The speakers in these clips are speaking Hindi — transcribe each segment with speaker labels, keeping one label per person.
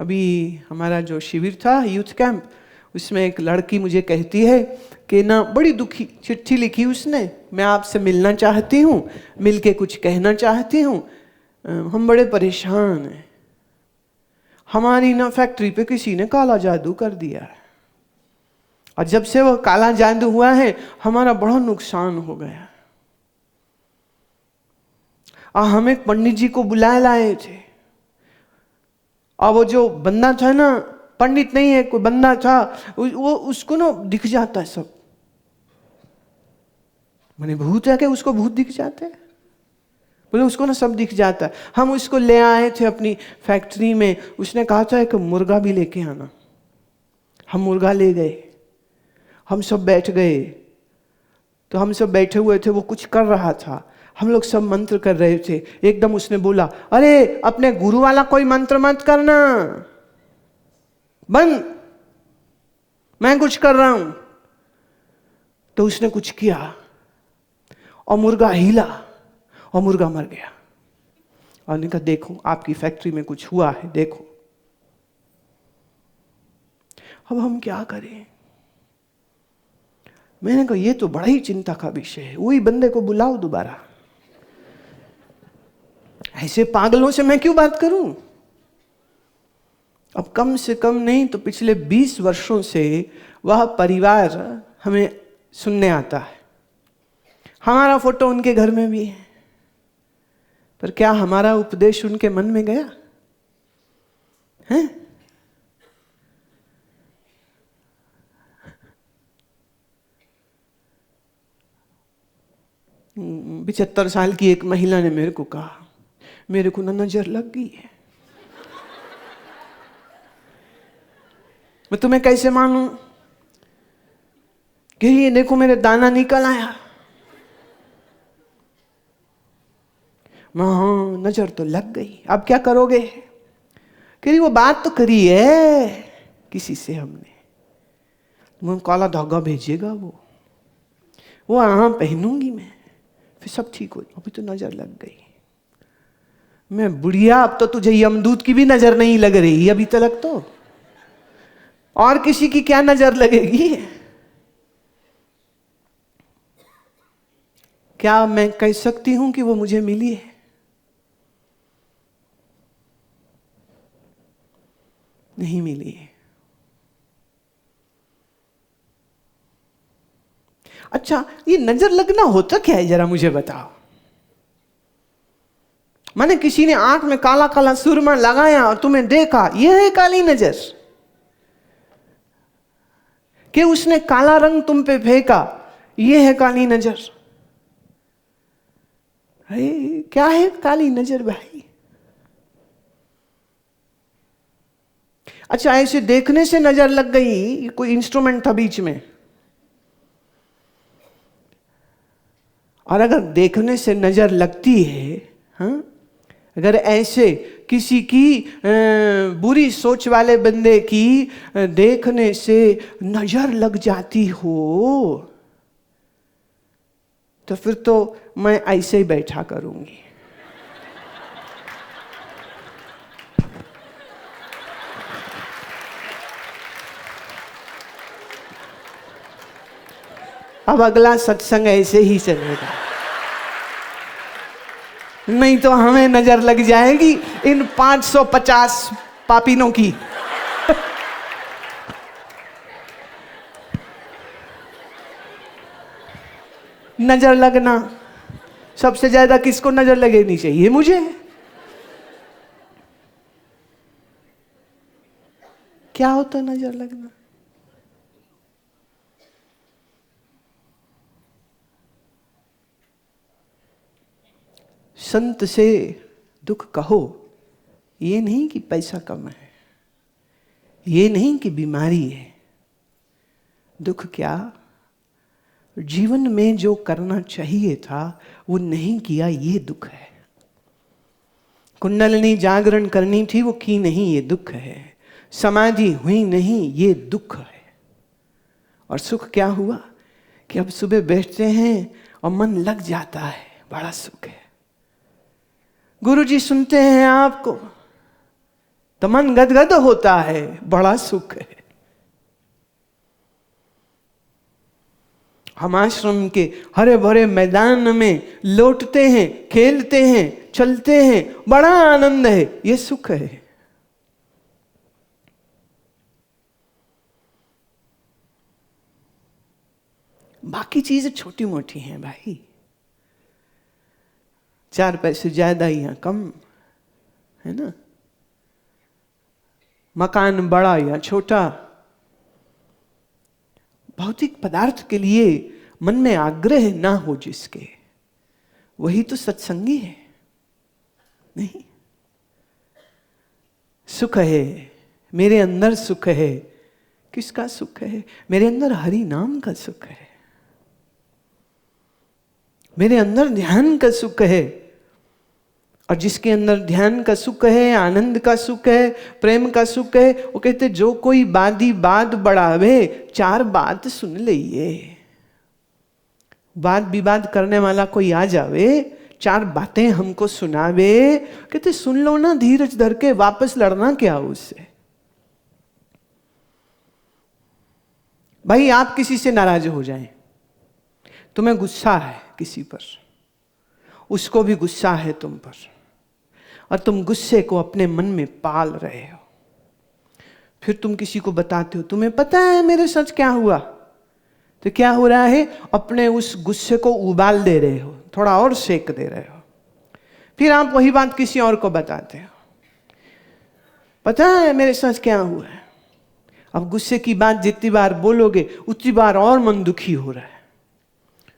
Speaker 1: अभी हमारा जो शिविर था यूथ कैंप, उसमें एक लड़की मुझे कहती है कि ना बड़ी दुखी चिट्ठी लिखी उसने, मैं आपसे मिलना चाहती हूँ, मिल के कुछ कहना चाहती हूँ, हम बड़े परेशान हैं, हमारी ना फैक्ट्री पे किसी ने काला जादू कर दिया है और जब से वो काला जादू हुआ है हमारा बड़ा नुकसान हो गया। हम एक पंडित जी को बुलाए लाए थे और वो जो बंदा था ना, पंडित नहीं है कोई बंदा था, वो उसको ना दिख जाता है सब। मैंने भूत है कि उसको भूत दिख जाते हैं? बोले उसको ना सब दिख जाता है। हम उसको ले आए थे अपनी फैक्ट्री में, उसने कहा था कि मुर्गा भी लेके आना। हम मुर्गा ले गए, हम सब बैठ गए, तो हम सब बैठे हुए थे, वो कुछ कर रहा था, हम लोग सब मंत्र कर रहे थे। एकदम उसने बोला, अरे अपने गुरु वाला कोई मंत्र मत करना, बंद, मैं कुछ कर रहा हूं। तो उसने कुछ किया और मुर्गा हिला और मुर्गा मर गया। और उन्होंने कहा देखो आपकी फैक्ट्री में कुछ हुआ है, देखो। अब हम क्या करें? मैंने कहा ये तो बड़ा ही चिंता का विषय है, वही बंदे को बुलाओ दोबारा, ऐसे पागलों से मैं क्यों बात करूं? अब कम से कम नहीं तो पिछले 20 वर्षों से वह परिवार हमें सुनने आता है, हमारा फोटो उनके घर में भी है, पर क्या हमारा उपदेश उनके मन में गया है? 75 साल की एक महिला ने मेरे को कहा, मेरे को ना नजर लग गई है। मैं तुम्हें कैसे मानूं कि ये देखो मेरे दाना निकल आया? हाँ नजर तो लग गई, अब क्या करोगे? कि वो बात तो करी है किसी से हमने, वो काला धागा भेजेगा, वो हाँ पहनूंगी मैं, फिर सब ठीक हो। अभी तो नजर लग गई। मैं बुढ़िया, अब तो तुझे यमदूत की भी नजर नहीं लग रही अभी तक, तो और किसी की क्या नजर लगेगी? क्या मैं कह सकती हूं कि वो मुझे मिली है? नहीं मिली है। अच्छा ये नजर लगना होता क्या है, जरा मुझे बताओ। मैंने किसी ने आंख में काला काला सुरमा लगाया और तुम्हें देखा, यह है काली नजर? कि उसने काला रंग तुम पे फेंका, यह है काली नजर? अरे क्या है काली नजर भाई? अच्छा ऐसे देखने से नजर लग गई, कोई इंस्ट्रूमेंट था बीच में, और अगर देखने से नजर लगती है, हाँ, अगर ऐसे किसी की बुरी सोच वाले बंदे की देखने से नजर लग जाती हो, तो फिर तो मैं ऐसे ही बैठा करूंगी। अब अगला सत्संग ऐसे ही चलेगा, नहीं तो हमें नजर लग जाएगी इन 550 पापीनों की। नजर लगना, सबसे ज्यादा किसको नजर लगनी चाहिए? मुझे। क्या होता नजर लगना? संत से दुख कहो, ये नहीं कि पैसा कम है, ये नहीं कि बीमारी है, दुख क्या, जीवन में जो करना चाहिए था वो नहीं किया, ये दुख है। कुंडलिनी जागरण करनी थी, वो की नहीं, ये दुख है। समाधि हुई नहीं, ये दुख है। और सुख क्या हुआ कि अब सुबह बैठते हैं और मन लग जाता है, बड़ा सुख है। गुरुजी सुनते हैं आपको तो मन गदगद होता है, बड़ा सुख है। हम आश्रम के हरे भरे मैदान में लौटते हैं, खेलते हैं, चलते हैं, बड़ा आनंद है, ये सुख है। बाकी चीजें छोटी मोटी हैं भाई, 4 पैसे ज्यादा या कम, है ना, मकान बड़ा या छोटा, भौतिक पदार्थ के लिए मन में आग्रह ना हो जिसके, वही तो सत्संगी है। नहीं, सुख है, मेरे अंदर सुख है। किसका सुख है? मेरे अंदर हरि नाम का सुख है, मेरे अंदर ध्यान का सुख है। और जिसके अंदर ध्यान का सुख है, आनंद का सुख है, प्रेम का सुख है, वो कहते जो कोई बादी बात बढ़ावे, 4 बात सुन लइए। वाद विवाद करने वाला कोई आ जावे, 4 बातें हमको सुनावे, कहते सुन लो ना, धीरज धर के, वापस लड़ना क्या उससे। भाई आप किसी से नाराज हो जाएं, तुम्हें गुस्सा है किसी पर, उसको भी गुस्सा है तुम पर, और तुम गुस्से को अपने मन में पाल रहे हो, फिर तुम किसी को बताते हो तुम्हें पता है मेरे साथ क्या हुआ, तो क्या हो रहा है? अपने उस गुस्से को उबाल दे रहे हो, थोड़ा और सेक दे रहे हो। फिर आप वही बात किसी और को बताते हो, पता है मेरे साथ क्या हुआ है। अब गुस्से की बात जितनी बार बोलोगे उतनी बार और मन दुखी हो रहा है,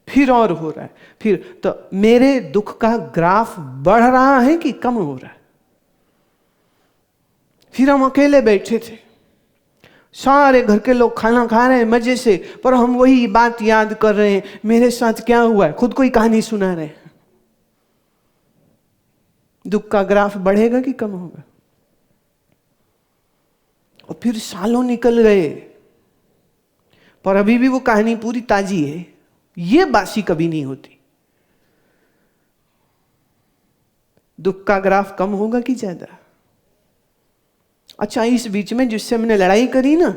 Speaker 1: फिर और हो रहा है, फिर तो मेरे दुख का ग्राफ बढ़ रहा है कि कम हो रहा है। फिर हम अकेले बैठे थे, सारे घर के लोग खाना खा रहे हैं मजे से, पर हम वही बात याद कर रहे हैं, मेरे साथ क्या हुआ है, खुद कोई कहानी सुना रहे हैं। दुख का ग्राफ बढ़ेगा कि कम होगा? और फिर सालों निकल गए, पर अभी भी वो कहानी पूरी ताजी है, ये बासी कभी नहीं होती। दुख का ग्राफ कम होगा कि ज्यादा? अच्छा, इस बीच में जिससे मैंने लड़ाई करी ना,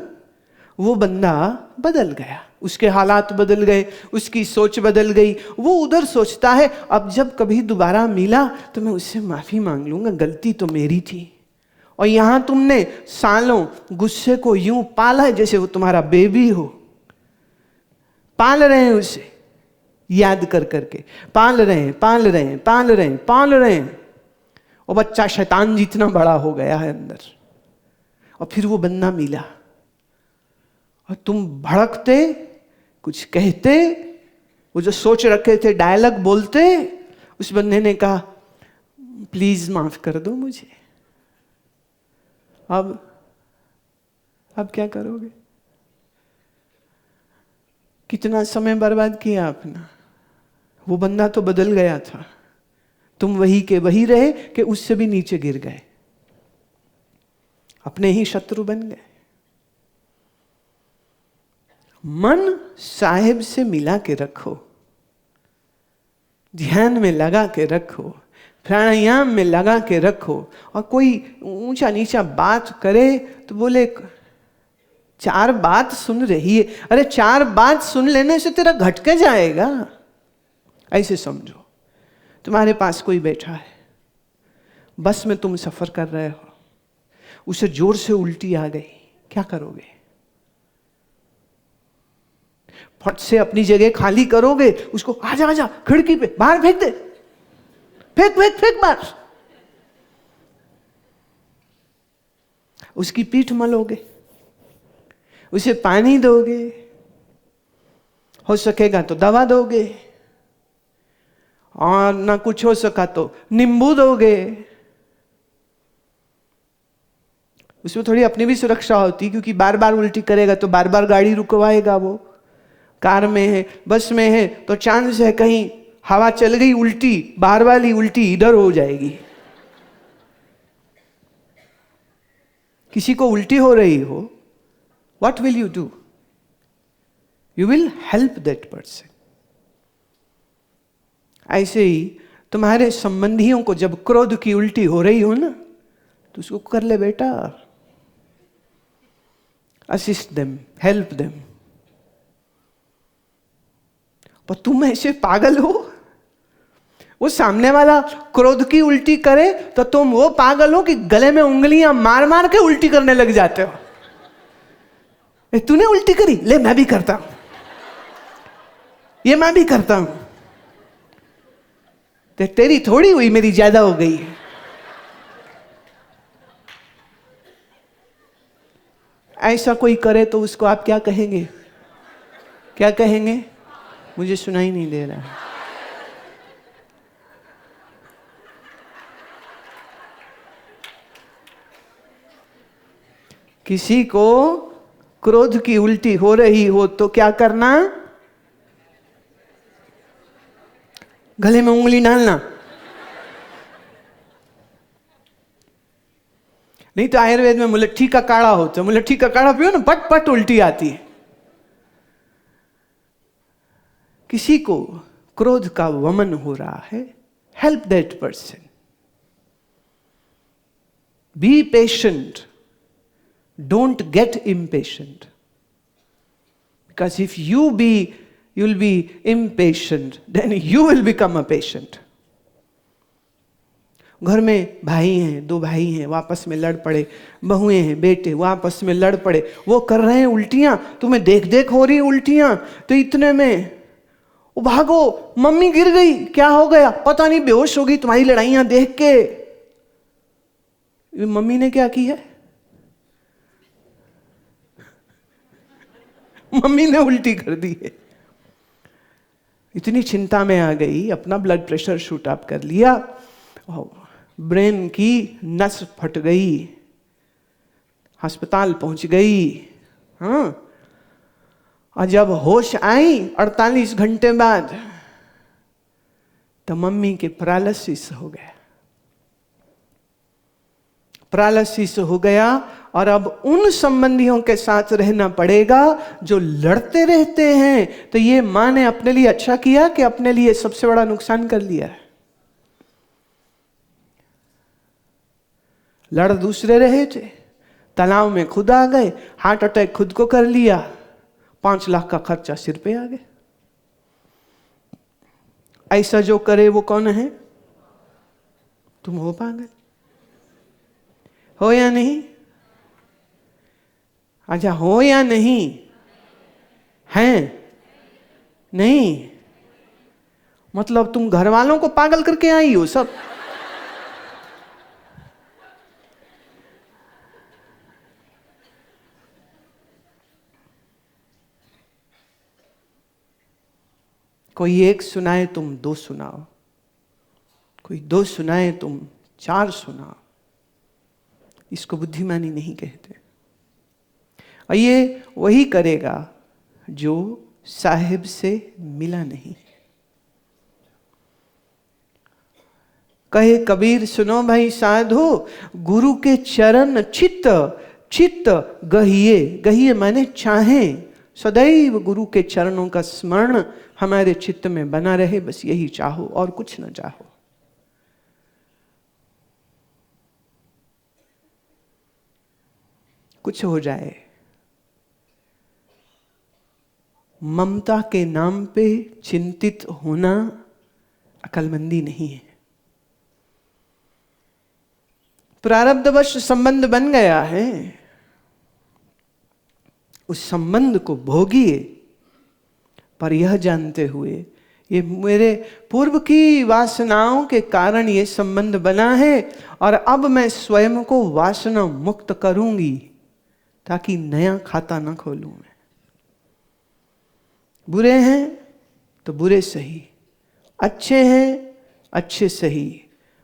Speaker 1: वो बंदा बदल गया, उसके हालात बदल गए, उसकी सोच बदल गई। वो उधर सोचता है अब जब कभी दोबारा मिला तो मैं उससे माफी मांग लूंगा, गलती तो मेरी थी। और यहां तुमने सालों गुस्से को यूं पाला है जैसे वो तुम्हारा बेबी हो, पाल रहे हैं उसे, याद कर करके पाल रहे हैं, पाल रहे हैं, पाल रहे हैं, पाल रहे हैं। और बच्चा शैतान जितना बड़ा हो गया है अंदर। और फिर वो बंदा मिला और तुम भड़कते, कुछ कहते, वो जो सोच रखे थे डायलॉग बोलते, उस बंदे ने कहा प्लीज माफ कर दो मुझे। अब क्या करोगे? कितना समय बर्बाद किया अपना। वो बंदा तो बदल गया था, तुम वही के वही रहे कि उससे भी नीचे गिर गए, अपने ही शत्रु बन गए। मन साहिब से मिला के रखो, ध्यान में लगा के रखो, प्राणायाम में लगा के रखो। और कोई ऊंचा नीचा बात करे तो बोले 4 बात सुन रही है। अरे 4 बात सुन लेने से तेरा घट के जाएगा। ऐसे समझो, तुम्हारे पास कोई बैठा है, बस में तुम सफर कर रहे हो, उसे जोर से उल्टी आ गई, क्या करोगे? फट से अपनी जगह खाली करोगे, उसको आजा आजा खिड़की पे बाहर फेंक दे, फेंक फेंक फेंक बाहर, उसकी पीठ मलोगे, उसे पानी दोगे, हो सकेगा तो दवा दोगे, और ना कुछ हो सका तो नींबू दोगे। उसमें थोड़ी अपनी भी सुरक्षा होती, क्योंकि बार बार उल्टी करेगा तो बार बार गाड़ी रुकवाएगा। वो कार में है, बस में है, तो चांस है कहीं हवा चल गई उल्टी, बाहर वाली उल्टी इधर हो जाएगी। किसी को उल्टी हो रही हो, what will you do? You will help that person. ऐसे ही तुम्हारे संबंधियों को जब क्रोध की उल्टी हो रही हो ना, तो उसको कर ले बेटा, असिस्ट देम, हेल्प देम। पर तुम ऐसे पागल हो, वो सामने वाला क्रोध की उल्टी करे तो तुम वो पागल हो कि गले में उंगलियां मार मार के उल्टी करने लग जाते हो। तूने उल्टी करी, ले मैं भी करता हूं, ये मैं भी करता हूं, तो तेरी थोड़ी हुई, मेरी ज्यादा हो गई है। ऐसा कोई करे तो उसको आप क्या कहेंगे? क्या कहेंगे? मुझे सुनाई नहीं दे रहा। किसी को क्रोध की उल्टी हो रही हो तो क्या करना? गले में उंगली डालना। नहीं तो आयुर्वेद में मुलट्ठी का काढ़ा होता है, मुलट्ठी का काढ़ा पियो ना, पट पट उल्टी आती है। किसी को क्रोध का वमन हो रहा है, help that person, be patient, don't get impatient, because if you'll be impatient, then you will become a patient. घर में भाई हैं, दो भाई हैं, वो आपस में लड़ पड़े, बहुएं हैं, बेटे, वो आपस में लड़ पड़े, वो कर रहे हैं उल्टियां, तुम्हें देख देख हो रही उल्टियां, तो इतने में वो भागो, मम्मी गिर गई, क्या हो गया? पता नहीं, बेहोश हो गई तुम्हारी लड़ाइयां देख के। मम्मी ने क्या की है? मम्मी ने उल्टी कर दी है। इतनी चिंता में आ गई, अपना ब्लड प्रेशर शूट अप कर लिया, ब्रेन की नस फट गई, अस्पताल पहुंच गई। हाँ, और जब होश आई 48 घंटे बाद, तो मम्मी के पैरालिसिस हो गया, पैरालिसिस हो गया। और अब उन संबंधियों के साथ रहना पड़ेगा जो लड़ते रहते हैं। तो ये मां ने अपने लिए अच्छा किया कि अपने लिए सबसे बड़ा नुकसान कर लिया? लड़ दूसरे रहे थे, तालाब में खुद आ गए, हार्ट अटैक खुद को कर लिया, 5 लाख का खर्चा सिर पे आ गया। ऐसा जो करे वो कौन है? तुम हो पागल? हो या नहीं? अच्छा, हो या नहीं? हैं? नहीं मतलब तुम घर वालों को पागल करके आई हो सब। कोई एक सुनाए तुम 2 सुनाओ, कोई 2 सुनाए तुम 4 सुनाओ। इसको बुद्धिमानी नहीं कहते। और ये वही करेगा जो साहिब से मिला नहीं। कहे कबीर, सुनो भाई साधो, गुरु के चरण चित्त चित्त गहिए, गहिए माने चाहे, सदैव गुरु के चरणों का स्मरण हमारे चित्त में बना रहे, बस यही चाहो और कुछ न चाहो। कुछ हो जाए, ममता के नाम पे चिंतित होना अकलमंदी नहीं है। प्रारब्धवश संबंध बन गया है, उस संबंध को भोगिए, पर यह जानते हुए ये मेरे पूर्व की वासनाओं के कारण ये संबंध बना है और अब मैं स्वयं को वासना मुक्त करूंगी ताकि नया खाता न खोलूं। मैं बुरे हैं तो बुरे सही, अच्छे हैं अच्छे सही,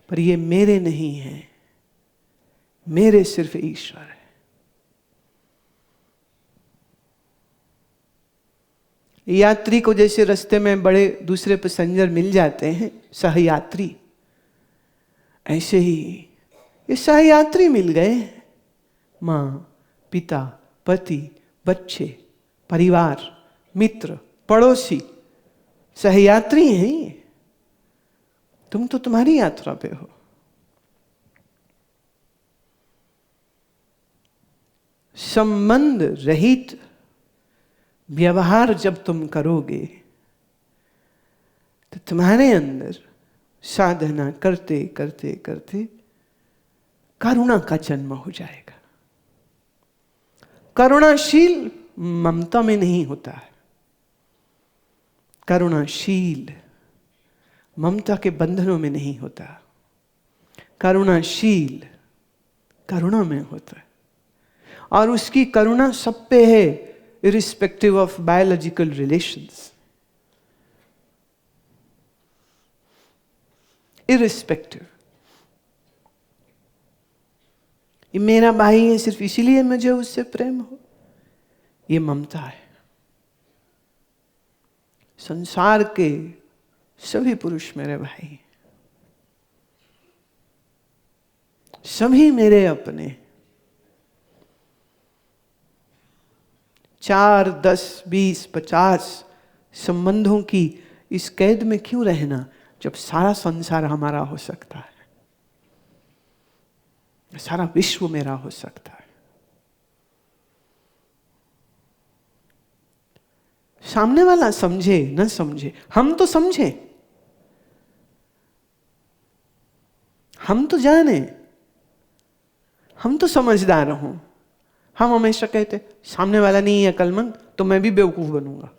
Speaker 1: पर ये मेरे नहीं हैं, मेरे सिर्फ ईश्वर है। यात्री को जैसे रास्ते में बड़े दूसरे पैसेंजर मिल जाते हैं, सहयात्री, ऐसे ही ये सहयात्री मिल गए। माँ, पिता, पति, बच्चे, परिवार, मित्र, पड़ोसी, सहयात्री हैं ये। तुम तो तुम्हारी यात्रा पे हो। संबंध रहित व्यवहार जब तुम करोगे तो तुम्हारे अंदर साधना करते करते करते करुणा का जन्म हो जाएगा। करुणाशील ममता में नहीं होता है, करुणाशील ममता के बंधनों में नहीं होता, करुणाशील करुणा में होता है। और उसकी करुणा सब पे है, irrespective of biological relations, irrespective. ये मेरा भाई है सिर्फ इसीलिए मुझे उससे प्रेम हो, ये ममता है। संसार के सभी पुरुष मेरे भाई हैं, सभी मेरे अपने। 4, 10, 20, 50 संबंधों की इस कैद में क्यों रहना जब सारा संसार हमारा हो सकता है, सारा विश्व मेरा हो सकता है। सामने वाला समझे न समझे, हम तो समझे, हम तो जाने, हम तो समझदार हों। हम हमेशा कहते सामने वाला नहीं है अक्लमंद तो मैं भी बेवकूफ बनूंगा।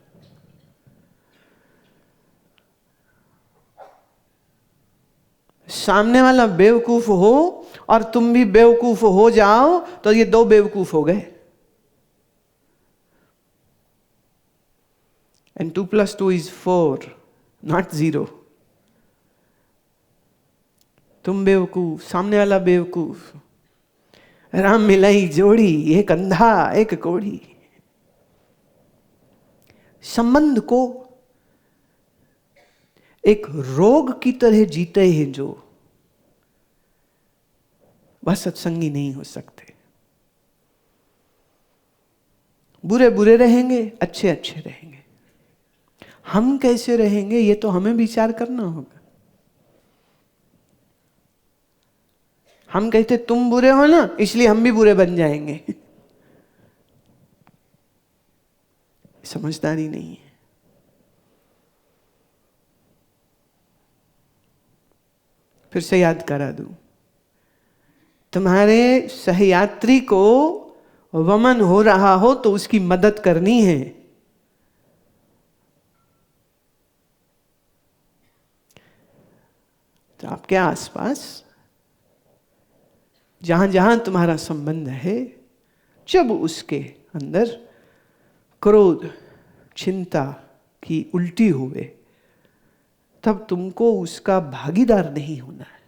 Speaker 1: सामने वाला बेवकूफ हो और तुम भी बेवकूफ हो जाओ तो ये 2 बेवकूफ हो गए। And 2 + 2 is 4, not 0. तुम बेवकूफ, सामने वाला बेवकूफ, राम मिलाई जोड़ी, एक अंधा एक कोढ़ी। संबंध को एक रोग की तरह जीते हैं जो, वह सत्संगी नहीं हो सकते। बुरे बुरे रहेंगे, अच्छे अच्छे रहेंगे। हम कैसे रहेंगे ये तो हमें विचार करना होगा। हम कहते तुम बुरे हो ना इसलिए हम भी बुरे बन जाएंगे, समझदारी नहीं है। फिर से याद करा दूं, तुम्हारे सहयात्री को वमन हो रहा हो तो उसकी मदद करनी है। तो आपके आसपास जहां जहां तुम्हारा संबंध है, जब उसके अंदर क्रोध चिंता की उल्टी हुए तब तुमको उसका भागीदार नहीं होना है।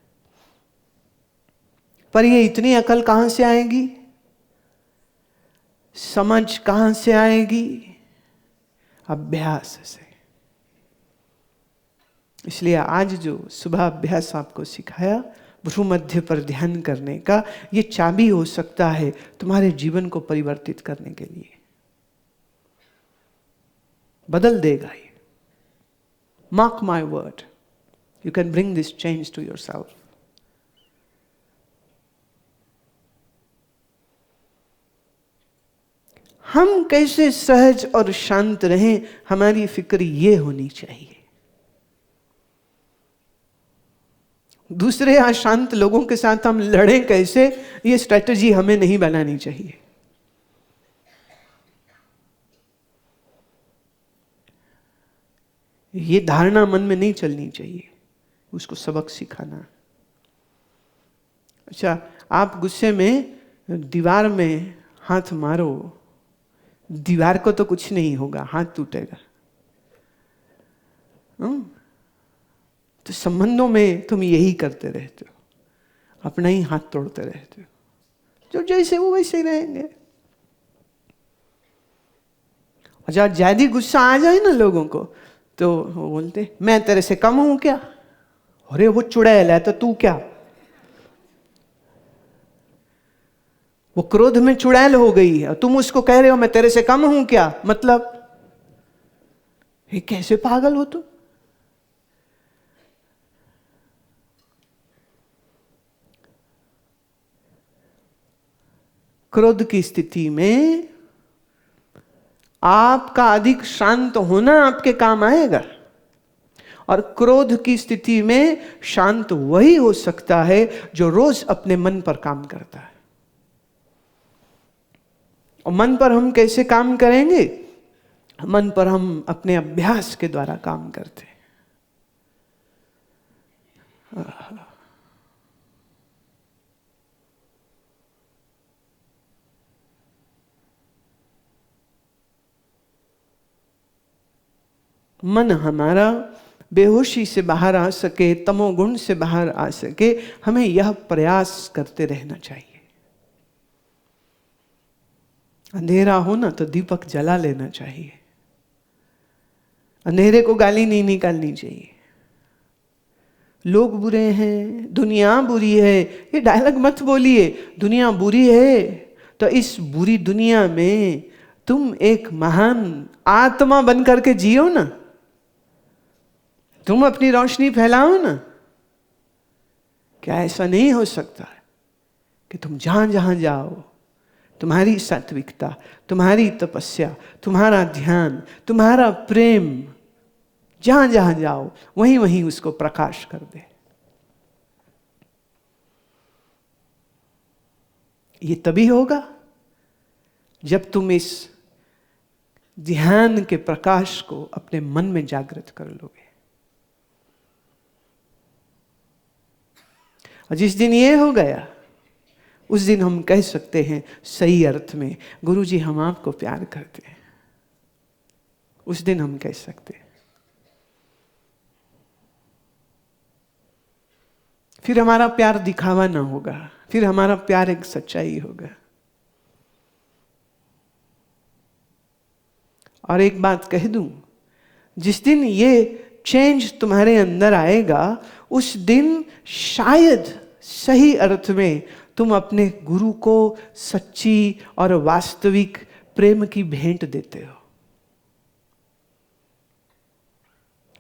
Speaker 1: पर ये इतनी अकल कहां से आएगी, समझ कहां से आएगी? अभ्यास से। इसलिए आज जो सुबह अभ्यास आपको सिखाया भ्रूमध्य पर ध्यान करने का, ये चाबी हो सकता है तुम्हारे जीवन को परिवर्तित करने के लिए। बदल देगा ये। Mark my word, you can bring this change to yourself. हम कैसे सहज और शांत रहें, हमारी फिक्र ये होनी चाहिए। दूसरे अशांत लोगों के साथ हम लड़ें कैसे, ये स्ट्रेटजी हमें नहीं बनानी चाहिए। ये धारणा मन में नहीं चलनी चाहिए, उसको सबक सिखाना। अच्छा, आप गुस्से में दीवार में हाथ मारो, दीवार को तो कुछ नहीं होगा, हाथ टूटेगा। तो संबंधों में तुम यही करते रहते हो, अपना ही हाथ तोड़ते रहते हो। जो जैसे वो वैसे ही रहेंगे। और जब ज्यादा गुस्सा आ जाए ना लोगों को तो वो बोलते मैं तेरे से कम हूं क्या? अरे वो चुड़ैल है तो तू क्या? वो क्रोध में चुड़ैल हो गई है, तुम उसको कह रहे हो मैं तेरे से कम हूं क्या? मतलब ये कैसे पागल हो तुम? क्रोध की स्थिति में आपका अधिक शांत होना आपके काम आएगा, और क्रोध की स्थिति में शांत वही हो सकता है जो रोज अपने मन पर काम करता है। और मन पर हम कैसे काम करेंगे? मन पर हम अपने अभ्यास के द्वारा काम करते हैं। मन हमारा बेहोशी से बाहर आ सके, तमोगुण से बाहर आ सके, हमें यह प्रयास करते रहना चाहिए। अंधेरा हो ना तो दीपक जला लेना चाहिए। अंधेरे को गाली नहीं निकालनी चाहिए। लोग बुरे हैं, दुनिया बुरी है, ये डायलॉग मत बोलिए। दुनिया बुरी है तो इस बुरी दुनिया में तुम एक महान आत्मा बन करके जियो ना, तुम अपनी रोशनी फैलाओ ना। क्या ऐसा नहीं हो सकता है कि तुम जहां जहां जाओ, तुम्हारी सात्विकता, तुम्हारी तपस्या, तुम्हारा ध्यान, तुम्हारा प्रेम, जहां जहां जाओ वहीं वहीं उसको प्रकाश कर दे। ये तभी होगा जब तुम इस ध्यान के प्रकाश को अपने मन में जागृत कर लोगे। और जिस दिन ये हो गया, उस दिन हम कह सकते हैं सही अर्थ में, गुरुजी हम आपको प्यार करते हैं। उस दिन हम कह सकते हैं। फिर हमारा प्यार दिखावा ना होगा, फिर हमारा प्यार एक सच्चाई होगा। और एक बात कह दूं, जिस दिन ये चेंज तुम्हारे अंदर आएगा, उस दिन शायद सही अर्थ में तुम अपने गुरु को सच्ची और वास्तविक प्रेम की भेंट देते हो।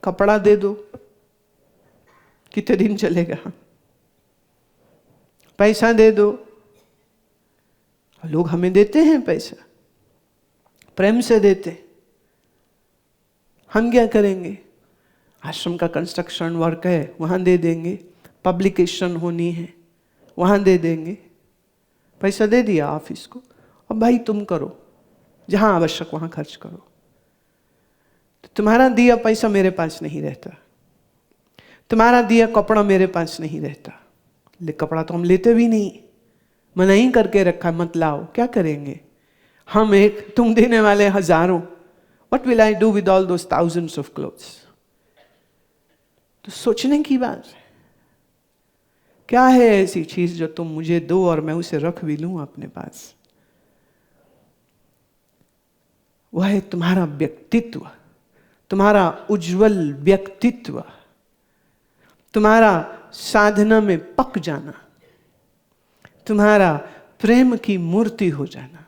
Speaker 1: कपड़ा दे दो, कितने दिन चलेगा? पैसा दे दो, लोग हमें देते हैं पैसा, प्रेम से देते। हम क्या करेंगे? आश्रम का कंस्ट्रक्शन वर्क है, वहां दे देंगे। पब्लिकेशन होनी है, वहां दे देंगे। पैसा दे दिया ऑफिस को, अब भाई तुम करो, जहां आवश्यक वहां खर्च करो। तो तुम्हारा दिया पैसा मेरे पास नहीं रहता, तुम्हारा दिया कपड़ा मेरे पास नहीं रहता। कपड़ा तो हम लेते भी नहीं, मना ही करके रखा, मत लाओ। क्या करेंगे हम? एक, तुम देने वाले हजारों। What will I do with all those thousands of clothes? तो सोचने की बात है, क्या है ऐसी चीज जो तुम मुझे दो और मैं उसे रख भी लूं अपने पास? वह है तुम्हारा व्यक्तित्व, तुम्हारा उज्जवल व्यक्तित्व, तुम्हारा साधना में पक जाना, तुम्हारा प्रेम की मूर्ति हो जाना,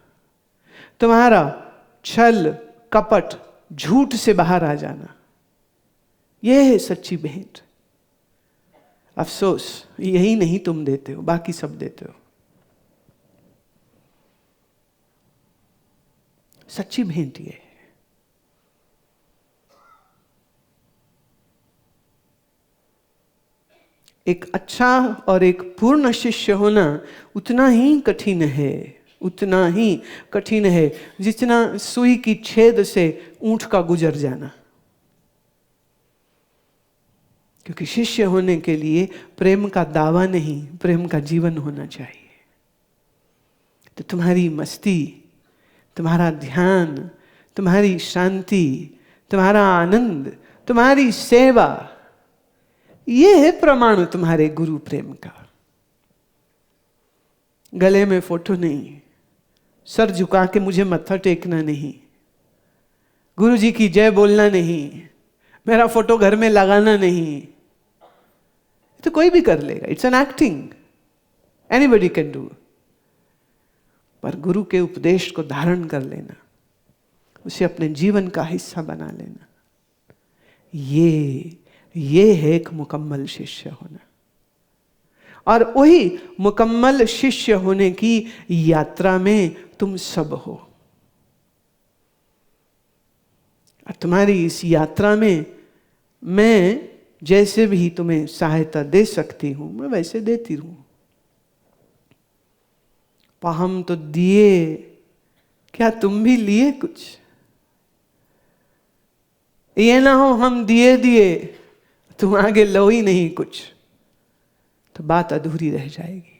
Speaker 1: तुम्हारा छल कपट झूठ से बाहर आ जाना। यह है सच्ची भेंट। अफसोस यही नहीं तुम देते हो, बाकी सब देते हो। सच्ची भेंट ये है। एक अच्छा और एक पूर्ण शिष्य होना उतना ही कठिन है, उतना ही कठिन है जितना सुई की छेद से ऊंट का गुजर जाना। क्योंकि शिष्य होने के लिए प्रेम का दावा नहीं, प्रेम का जीवन होना चाहिए। तो तुम्हारी मस्ती, तुम्हारा ध्यान, तुम्हारी शांति, तुम्हारा आनंद, तुम्हारी सेवा, ये है प्रमाण तुम्हारे गुरु प्रेम का। गले में फोटो नहीं, सर झुका के मुझे मत्था टेकना नहीं, गुरु जी की जय बोलना नहीं, मेरा फोटो घर में लगाना नहीं। तो कोई भी कर लेगा, it's an acting, anybody can do. पर गुरु के उपदेश को धारण कर लेना, उसे अपने जीवन का हिस्सा बना लेना, ये है एक मुकम्मल शिष्य होना। और वही मुकम्मल शिष्य होने की यात्रा में तुम सब हो। और तुम्हारी इस यात्रा में मैं जैसे भी तुम्हें सहायता दे सकती हूं मैं वैसे देती रहूं। पर हम तो दिए, क्या तुम भी लिए कुछ? ये ना हो हम दिए दिए तुम आगे लो ही नहीं कुछ, तो बात अधूरी रह जाएगी।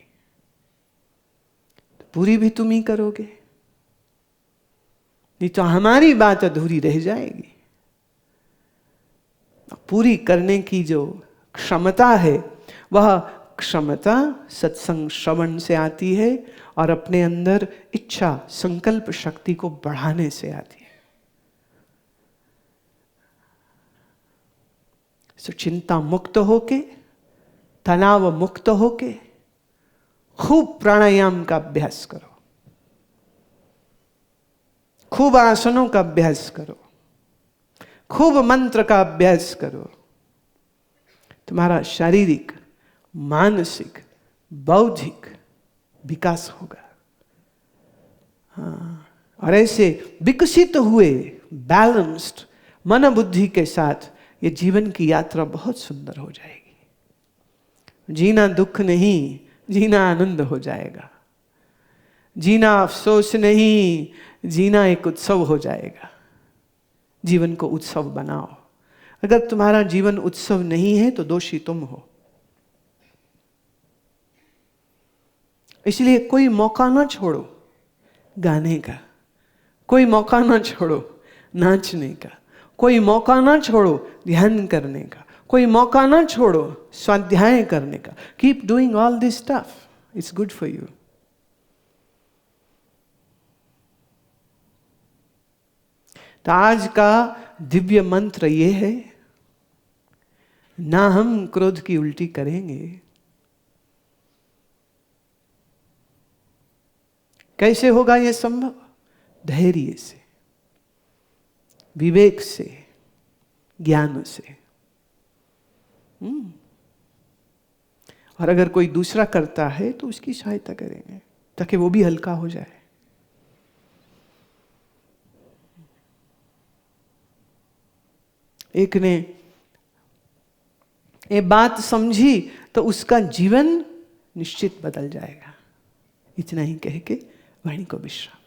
Speaker 1: तो पूरी भी तुम ही करोगे, नहीं तो हमारी बात अधूरी रह जाएगी। पूरी करने की जो क्षमता है वह क्षमता सत्संग श्रवण से आती है और अपने अंदर इच्छा संकल्प शक्ति को बढ़ाने से आती है। सो चिंता मुक्त होके, तनाव मुक्त होके खूब प्राणायाम का अभ्यास करो, खूब आसनों का अभ्यास करो, खूब मंत्र का अभ्यास करो। तुम्हारा शारीरिक, मानसिक, बौद्धिक विकास होगा। हाँ, और ऐसे विकसित हुए बैलेंस्ड मन बुद्धि के साथ ये जीवन की यात्रा बहुत सुंदर हो जाएगी। जीना दुख नहीं, जीना आनंद हो जाएगा। जीना अफसोस नहीं, जीना एक उत्सव हो जाएगा। जीवन को उत्सव बनाओ। अगर तुम्हारा जीवन उत्सव नहीं है तो दोषी तुम हो। इसलिए कोई मौका ना छोड़ो गाने का, कोई मौका ना छोड़ो नाचने का, कोई मौका ना छोड़ो ध्यान करने का, कोई मौका ना छोड़ो स्वाध्याय करने का। Keep doing all this stuff, it's good for you. तो आज का दिव्य मंत्र ये है, ना हम क्रोध की उल्टी करेंगे। कैसे होगा यह संभव? धैर्य से, विवेक से, ज्ञान से। और अगर कोई दूसरा करता है तो उसकी सहायता करेंगे ताकि वो भी हल्का हो जाए। एक ने ये बात समझी तो उसका जीवन निश्चित बदल जाएगा। इतना ही कह के वाणी को विश्राम।